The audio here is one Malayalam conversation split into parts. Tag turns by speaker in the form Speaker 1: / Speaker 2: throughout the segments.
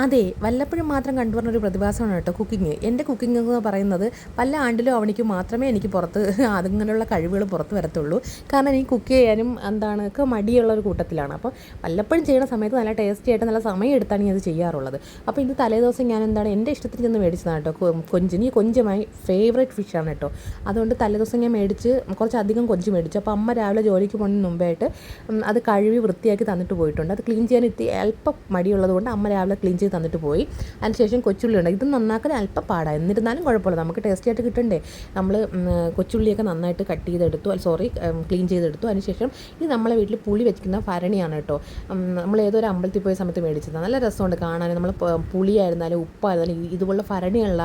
Speaker 1: അതെ, വല്ലപ്പോഴും മാത്രം കണ്ടുവരുന്നൊരു പ്രതിഭാസമാണ് കേട്ടോ കുക്കിംഗ്. എൻ്റെ കുക്കിംഗ് എന്ന് പറയുന്നത് പല ആണ്ടിലും അവനിക്ക് മാത്രമേ എനിക്ക് പുറത്ത് അതിങ്ങനെയുള്ള കഴിവുകൾ പുറത്ത് വരത്തുള്ളൂ. കാരണം എനിക്ക് കുക്ക് ചെയ്യാനും ഒക്കെ മടിയുള്ളൊരു കൂട്ടത്തിലാണ്. അപ്പോൾ വല്ലപ്പോഴും ചെയ്യുന്ന സമയത്ത് നല്ല ടേസ്റ്റി ആയിട്ട് നല്ല സമയം എടുത്താണ് ഞാൻ അത് ചെയ്യാറുള്ളത്. അപ്പോൾ ഇത് തലേദിവസം ഞാൻ എൻ്റെ ഇഷ്ടത്തിന് ചെന്ന് മേടിച്ചതാണ് കേട്ടോ കൊഞ്ച്. ഈ കൊഞ്ച് മൈ ഫേവറേറ്റ് ഫിഷാണ് കേട്ടോ. അതുകൊണ്ട് തലേദിവസം ഞാൻ മേടിച്ച് കുറച്ചധികം കൊഞ്ച് മേടിച്ചു. അപ്പോൾ അമ്മ രാവിലെ ജോലിക്ക് പോകുന്നതിന് മുമ്പായിട്ട് അത് കഴുകി വൃത്തിയാക്കി തന്നിട്ട് പോയിട്ടുണ്ട്. അത് ക്ലീൻ ചെയ്യാൻ അല്പം മടിയുള്ളത് കൊണ്ട് അമ്മ രാവിലെ ക്ലീൻ തന്നിട്ട് പോയി. അതിനുശേഷം കൊച്ചുള്ളി ഉണ്ട്. ഇത് നന്നാക്കാൻ അല്പം പാടാണ്, എന്നിരുന്നാലും കുഴപ്പമില്ല, നമുക്ക് ടേസ്റ്റി ആയിട്ട് കിട്ടണ്ടേ. നമ്മൾ കൊച്ചുള്ളിയൊക്കെ നന്നായിട്ട് കട്ട് ചെയ്തെടുത്തു, ക്ലീൻ ചെയ്തെടുത്തു. അതിനുശേഷം ഇത് നമ്മളെ വീട്ടിൽ പുളി വെക്കുന്ന ഭരണിയാണ് കേട്ടോ. നമ്മൾ ഏതൊരു അമ്പലത്തിൽ പോയ സമയത്ത് മേടിച്ചത്. നല്ല രസമുണ്ട് കാണാൻ. നമ്മൾ പുളിയായിരുന്നാലും ഉപ്പായിരുന്നാലും ഇതുപോലുള്ള ഭരണിയുള്ള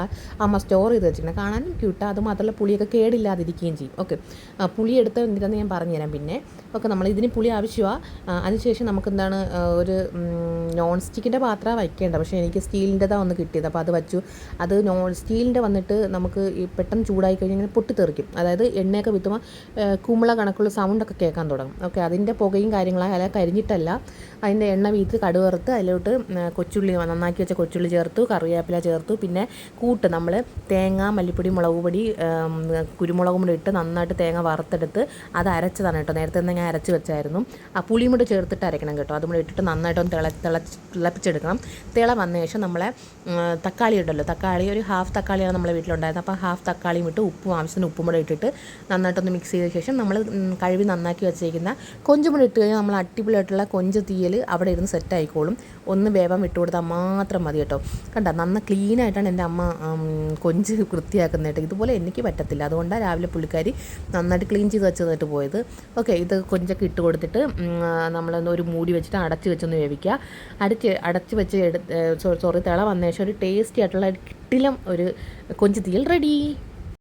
Speaker 1: അമ്മ സ്റ്റോർ ചെയ്ത് വെച്ചിട്ടുണ്ട്. കാണാനും ക്യൂട്ടാണ്. അത് മാത്രമല്ല പുളിയൊക്കെ കേടില്ലാതിരിക്കുകയും ചെയ്യും. ഓക്കെ, പുളി എടുത്ത് എന്തിനാന്ന് ഞാൻ പറഞ്ഞുതരാം. പിന്നെ നമ്മൾ ഇതിന് പുളി ആവശ്യമാണ്. അതിനുശേഷം നമുക്ക് ഒരു നോൺ സ്റ്റിക്കിൻ്റെ പാത്രം വയ്ക്കേണ്ട. പക്ഷേ എനിക്ക് സ്റ്റീലിൻ്റെതാണ് ഒന്ന് കിട്ടിയത്. അപ്പോൾ അത് വച്ചു. അത് സ്റ്റീലിൻ്റെ വന്നിട്ട് നമുക്ക് ഈ പെട്ടെന്ന് ചൂടായി കഴിഞ്ഞാൽ ഇങ്ങനെ പൊട്ടിത്തെറിക്കും. അതായത് എണ്ണയൊക്കെ വിത്തുമ്പോൾ കുമ്പള കണക്കുള്ള സൗണ്ടൊക്കെ കേൾക്കാൻ തുടങ്ങും. ഓക്കെ, അതിൻ്റെ പുകയും കാര്യങ്ങളായി അല്ല, കരിഞ്ഞിട്ടല്ല. അതിൻ്റെ എണ്ണ വീത്ത് കടുവറുത്ത് അതിലോട്ട് കൊച്ചുള്ളി നന്നാക്കി വെച്ച കൊച്ചുള്ളി ചേർത്തു, കറിവേപ്പില ചേർത്തു. പിന്നെ നമ്മൾ തേങ്ങ, മല്ലിപ്പൊടി, മുളക് പൊടി, കുരുമുളകും കൂടി ഇട്ട് നന്നായിട്ട് തേങ്ങ വറുത്തെടുത്ത് അത് അരച്ചതാണ് കേട്ടോ. നേരത്തെ തന്നെ ഞാൻ അരച്ച് വെച്ചായിരുന്നു. ആ പുളിയും കൂടി ചേർത്തിട്ട് അരയ്ക്കണം കേട്ടോ. അതും കൂടി ഇട്ടിട്ട് നന്നായിട്ടൊന്ന് തിളപ്പിച്ചെടുക്കണം. വന്ന ശേഷം നമ്മളെ തക്കാളി ഉണ്ടല്ലോ, തക്കാളി ഒരു ഹാഫ് തക്കാളിയാണ് നമ്മളെ വീട്ടിലുണ്ടായിരുന്നത്. അപ്പോൾ ഹാഫ് തക്കാളിയും ഇട്ട് ഉപ്പും ആവശ്യത്തിന് ഉപ്പും കൂടെ ഇട്ടിട്ട് നന്നായിട്ടൊന്ന് മിക്സ് ചെയ്ത ശേഷം നമ്മൾ കഴുകി നന്നാക്കി വെച്ചേക്കുന്ന കൊഞ്ചും കൂടെ ഇട്ട് കഴിഞ്ഞാൽ നമ്മൾ അടിപൊളിയായിട്ടുള്ള കൊഞ്ച് തീയൽ അവിടെ ഇരുന്ന് സെറ്റ് ആയിക്കോളും. ഒന്ന് വേവാൻ വിട്ടു കൊടുത്താൽ മാത്രം മതി കേട്ടോ. ക്ലീനായിട്ടാണ് എൻ്റെ അമ്മ കൊഞ്ച് വൃത്തിയാക്കുന്നത് കേട്ടോ. ഇതുപോലെ എനിക്ക് പറ്റത്തില്ല. അതുകൊണ്ടാണ് രാവിലെ പുള്ളിക്കാരി നന്നായിട്ട് ക്ലീൻ ചെയ്ത് വെച്ചതായിട്ട് പോയത്. ഓക്കെ, ഇത് കൊഞ്ചൊക്കെ ഇട്ട് കൊടുത്തിട്ട് നമ്മളൊന്ന് ഒരു മൂടി വെച്ചിട്ട് അടച്ച് വെച്ചൊന്ന് വേവിക്കുക. അടച്ച് വെച്ച് തിള വന്ന ശേഷം ഒരു ടേസ്റ്റി ആയിട്ടുള്ള കിടിലം ഒരു കൊഞ്ച് തീയൽ റെഡി.